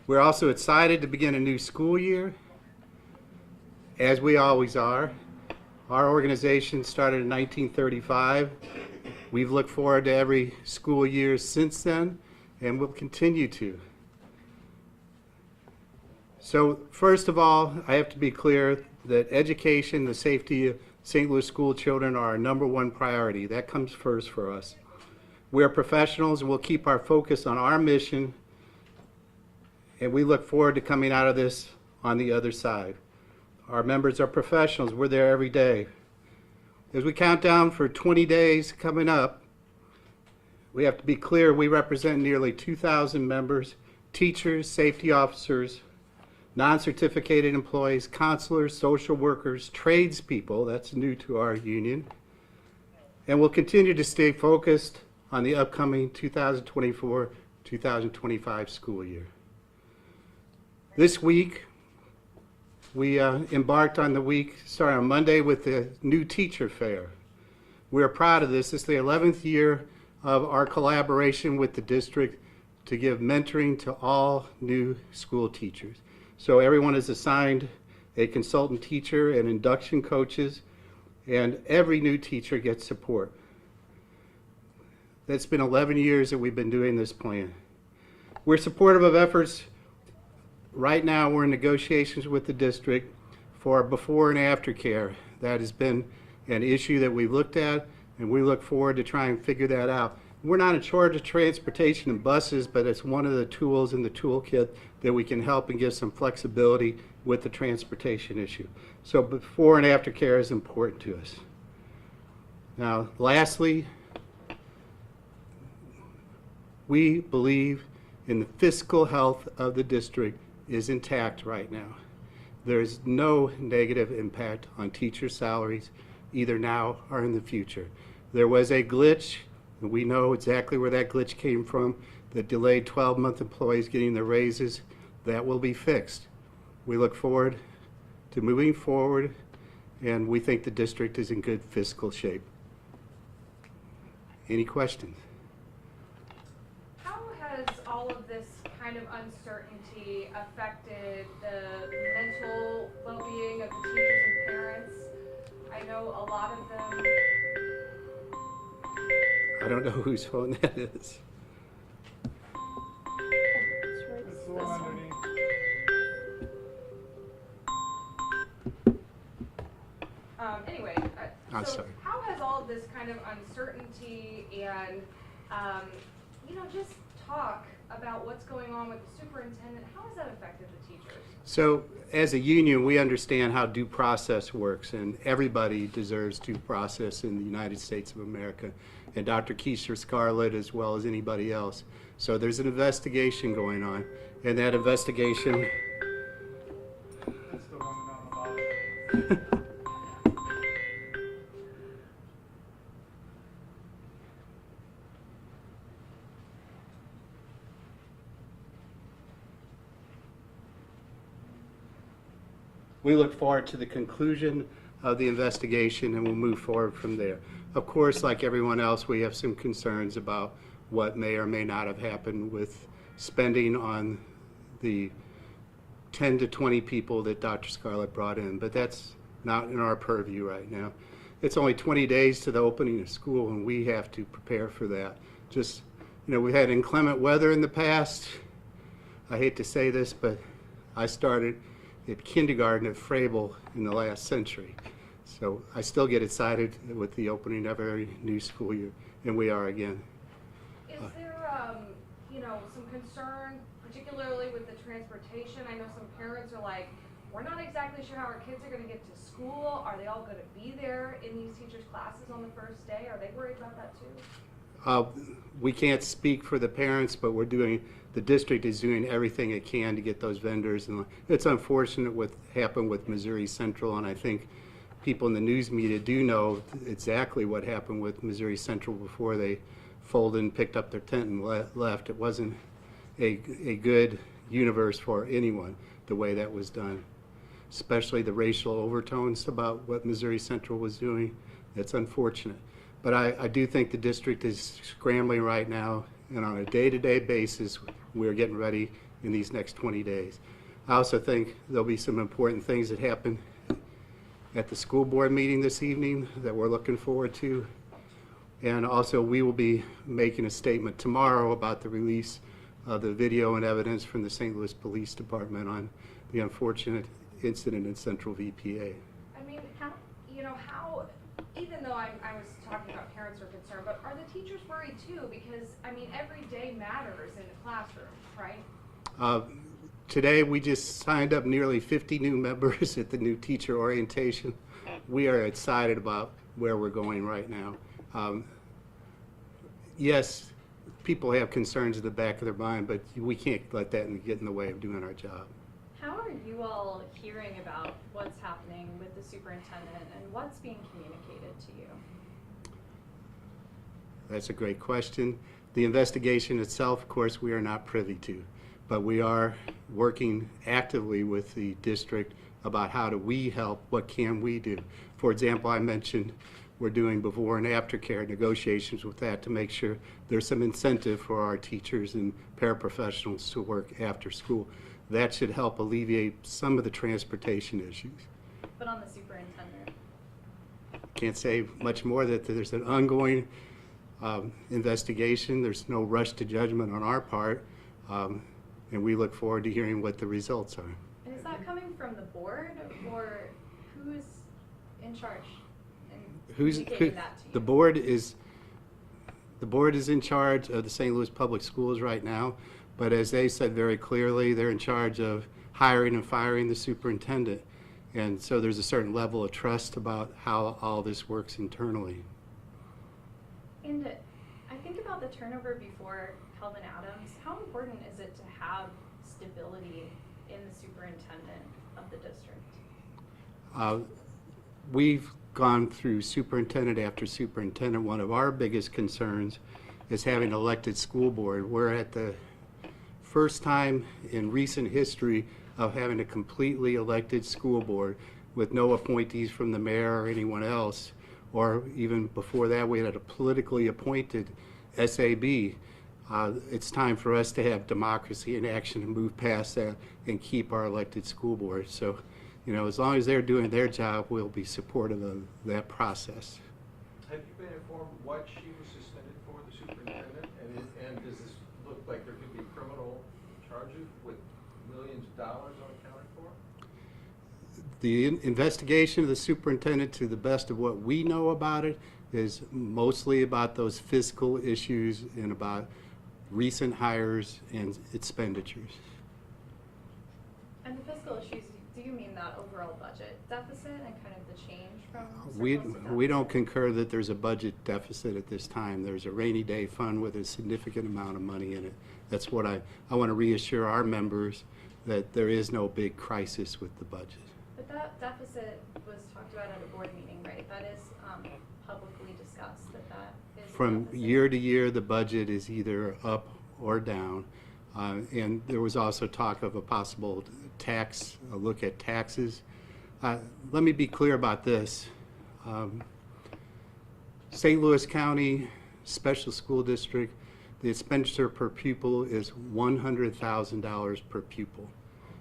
We're also excited to begin a new school year, as we always are. Our organization started in 1935. We've looked forward to every school year since then, and will continue to. So first of all, I have to be clear that education, the safety of St. Louis school children are our #1 priority. That comes first for us. We are professionals and we'll keep our focus on our mission, and we look forward to coming out of this on the other side. Our members are professionals. We're there every day. As we count down for 20 days coming up, we have to be clear we represent nearly 2,000 members, teachers, safety officers, non-certificated employees, counselors, social workers, tradespeople, that's new to our union, and we'll continue to stay focused on the upcoming 2024-2025 school year. This week, we embarked on the week starting on Monday with the new teacher fair. We are proud of this. It's the 11th year of our collaboration with the district to give mentoring to all new school teachers. So everyone is assigned a consultant teacher and induction coaches, and every new teacher gets support. That's been 11 years that we've been doing this plan. We're supportive of efforts. Right now, we're in negotiations with the district for before and after care. That has been an issue that we've looked at, and we look forward to trying to figure that out. We're not in charge of transportation and buses, but it's one of the tools in the toolkit that we can help and give some flexibility with the transportation issue. So before and after care is important to us. Now, lastly, we believe in the fiscal health of the district is intact right now. There's no negative impact on teacher salaries, either now or in the future. There was a glitch, and we know exactly where that glitch came from, that delayed 12-month employees getting their raises. That will be fixed. We look forward to moving forward, and we think the district is in good fiscal shape. Any questions? How has all of this kind of uncertainty affected the mental well-being of the teachers and parents? I know a lot of them. I don't know whose phone that is. It's the one underneath. Anyway, I'm so sorry. how has all of this kind of uncertainty and, just talk about what's going on with the superintendent, how has that affected the teachers? So as a union, we understand how due process works, and everybody deserves due process in the United States of America, and Dr. Keisha, Scarlett, as well as anybody else. So there's an investigation going on, and that investigation That's the one on the bottom. we look forward to the conclusion of the investigation, and we'll move forward from there. Of course, like everyone else, we have some concerns about what may or may not have happened with spending on the 10 to 20 people that Dr. Scarlett brought in, but that's not in our purview right now. It's only 20 days to the opening of school, and we have to prepare for that. Just, we had inclement weather in the past. I hate to say this, but I started at kindergarten at Frable in the last century. So I still get excited with the opening of every new school year, and we are again. Is there, some concern, particularly with the transportation? I know some parents are like, we're not exactly sure how our kids are going to get to school. Are they all going to be there in these teachers' classes on the first day? Are they worried about that too? We can't speak for the parents, but the district is doing everything it can to get those vendors. And it's unfortunate what happened with Missouri Central, and I think people in the news media do know exactly what happened with Missouri Central before they folded and picked up their tent and left. It wasn't a good universe for anyone, the way that was done, especially the racial overtones about what Missouri Central was doing. It's unfortunate. But I do think the district is scrambling right now, and on a day-to-day basis, we're getting ready in these next 20 days. I also think there'll be some important things that happen at the school board meeting this evening that we're looking forward to. And also, we will be making a statement tomorrow about the release of the video and evidence from the St. Louis Police Department on the unfortunate incident in Central VPA. I mean, how, even though I was talking about parents are concerned, but are the teachers worried too? Because, I mean, every day matters in the classroom, right? Today, we just signed up nearly 50 new members at the new teacher orientation. We are excited about where we're going right now. Yes, people have concerns in the back of their mind, but we can't let that get in the way of doing our job. How are you all hearing about what's happening with the superintendent and what's being communicated to you? That's a great question. The investigation itself, of course, we are not privy to, but we are working actively with the district about how do we help, what can we do. For example, I mentioned we're doing before and after care negotiations with that to make sure there's some incentive for our teachers and paraprofessionals to work after school. That should help alleviate some of the transportation issues. But on the superintendent? Can't say much more, that there's an ongoing investigation. There's no rush to judgment on our part, and we look forward to hearing what the results are. And is that coming from the board, or who's in charge in communicating that to you? The board is in charge of the St. Louis Public Schools right now, but as they said very clearly, they're in charge of hiring and firing the superintendent. And so there's a certain level of trust about how all this works internally. And I think about the turnover before Kelvin Adams. How important is it to have stability in the superintendent of the district? We've gone through superintendent after superintendent. One of our biggest concerns is having an elected school board. We're at the first time in recent history of having a completely elected school board with no appointees from the mayor or anyone else, or even before that we had a politically appointed SAB. It's time for us to have democracy in action and move past that and keep our elected school board. So, as long as they're doing their job, we'll be supportive of that process. Have you been informed what she was suspended for, the superintendent? And does this look like there could be criminal charges with millions of dollars unaccounted for? The investigation of the superintendent, to the best of what we know about it, is mostly about those fiscal issues and about recent hires and expenditures. And the fiscal issues, do you mean that overall budget deficit and kind of the change from We surplus to don't deficit? concur that there's a budget deficit at this time. There's a rainy day fund with a significant amount of money in it. That's what I want to reassure our members, that there is no big crisis with the budget. But that deficit was talked about at a board meeting, right? That is publicly discussed, that is a From deficit. year to year, the budget is either up or down. And there was also talk of a possible a look at taxes. Let me be clear about this. St. Louis County Special School District, the expenditure per pupil is $100,000 per pupil.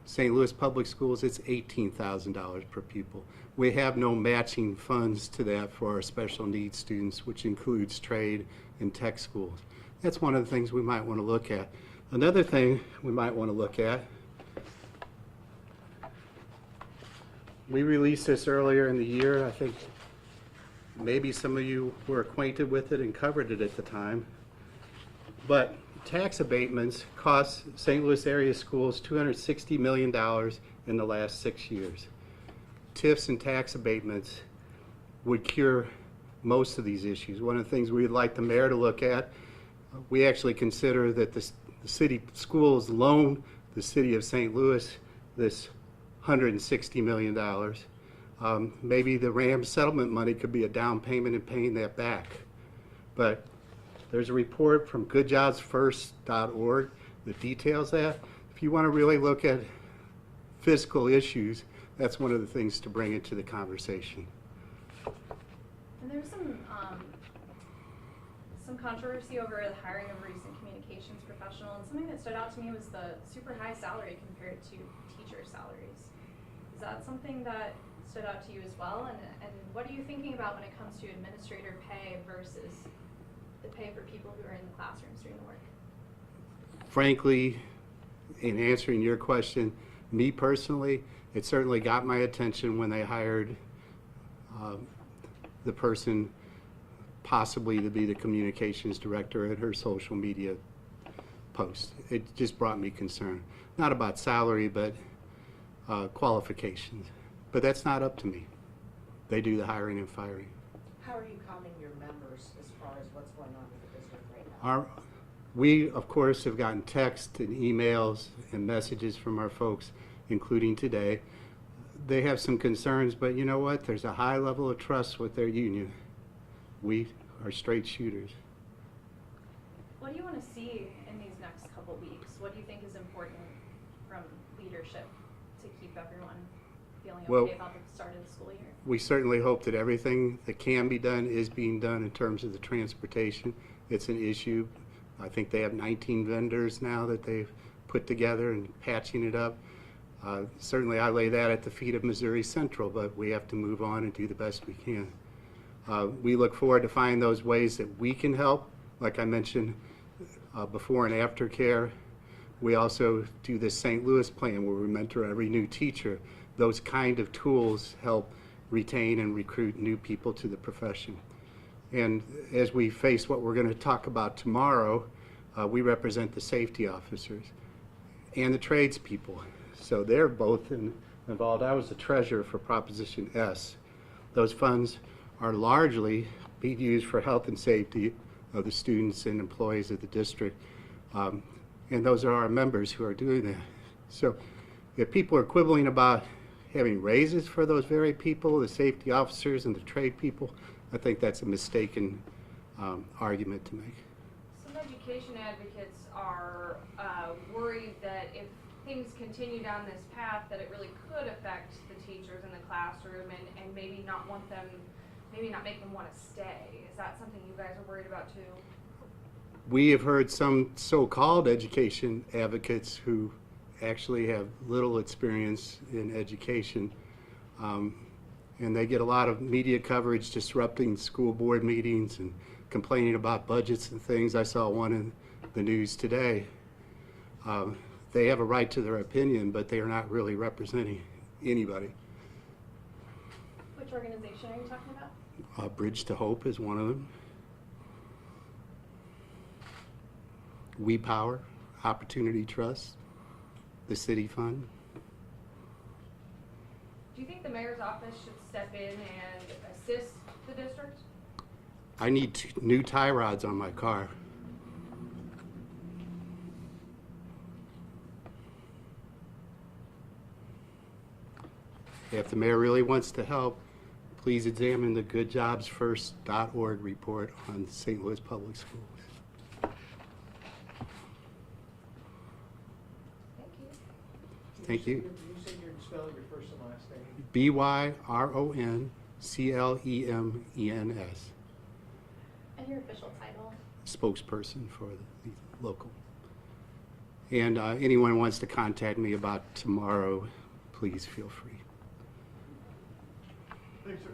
St. Louis Public Schools, it's $18,000 per pupil. We have no matching funds to that for our special needs students, which includes trade and tech schools. That's one of the things we might want to look at. Another thing we might want to look at, we released this earlier in the year. I think maybe some of you were acquainted with it and covered it at the time. But tax abatements cost St. Louis area schools $260 million in the last 6 years. TIFs and tax abatements would cure most of these issues. One of the things we'd like the mayor to look at, we actually consider that the city schools loan the city of St. Louis this $160 million. Maybe the RAM settlement money could be a down payment in paying that back. But there's a report from goodjobsfirst.org that details that. If you want to really look at fiscal issues, that's one of the things to bring into the conversation. And there's some some controversy over the hiring of a recent communications professional, and something that stood out to me was the super high salary compared to teacher salaries. Is that something that stood out to you as well? And what are you thinking about when it comes to administrator pay versus the pay for people who are in the classrooms doing the work? Frankly, in answering your question, me personally, it certainly got my attention when they hired the person possibly to be the communications director at her social media post. It just brought me concern. Not about salary, but qualifications. But that's not up to me. They do the hiring and firing. How are you calming your members as far as what's going on with the district right now? We, of course, have gotten texts and emails and messages from our folks, including today. They have some concerns, but you know what? There's a high level of trust with their union. We are straight shooters. What do you want to see in these next couple weeks? What do you think is important from leadership to keep everyone feeling okay Well, about the start of the school year? We certainly hope that everything that can be done is being done in terms of the transportation. It's an issue. I think they have 19 vendors now that they've put together and patching it up. Certainly I lay that at the feet of Missouri Central, but we have to move on and do the best we can. We look forward to finding those ways that we can help. Like I mentioned, before and after care. We also do this St. Louis plan where we mentor every new teacher. Those kind of tools help retain and recruit new people to the profession. And as we face what we're going to talk about tomorrow, we represent the safety officers and the tradespeople. So they're both involved. I was the treasurer for Proposition S. Those funds are largely being used for health and safety of the students and employees of the district. And those are our members who are doing that. So if people are quibbling about having raises for those very people, the safety officers and the trade people, I think that's a mistaken argument to make. Some education advocates are worried that if things continue down this path, that it really could affect the teachers in the classroom and maybe not want them, maybe not make them want to stay. Is that something you guys are worried about too? We have heard some so-called education advocates who actually have little experience in education, and they get a lot of media coverage disrupting school board meetings and complaining about budgets and things. I saw one in the news today. They have a right to their opinion, but they are not really representing anybody. Which organization are you talking about? Bridge to Hope is one of them. We Power, Opportunity Trust, the City Fund. Do you think the mayor's office should step in and assist the district? I need new tie rods on my car. If the mayor really wants to help, please examine the goodjobsfirst.org report on St. Louis Public Schools. Thank you. You said you're spelling your first and last name? BYRONCLEMENS. And your official title? Spokesperson for the local. And anyone who wants to contact me about tomorrow, please feel free. Thanks, sir.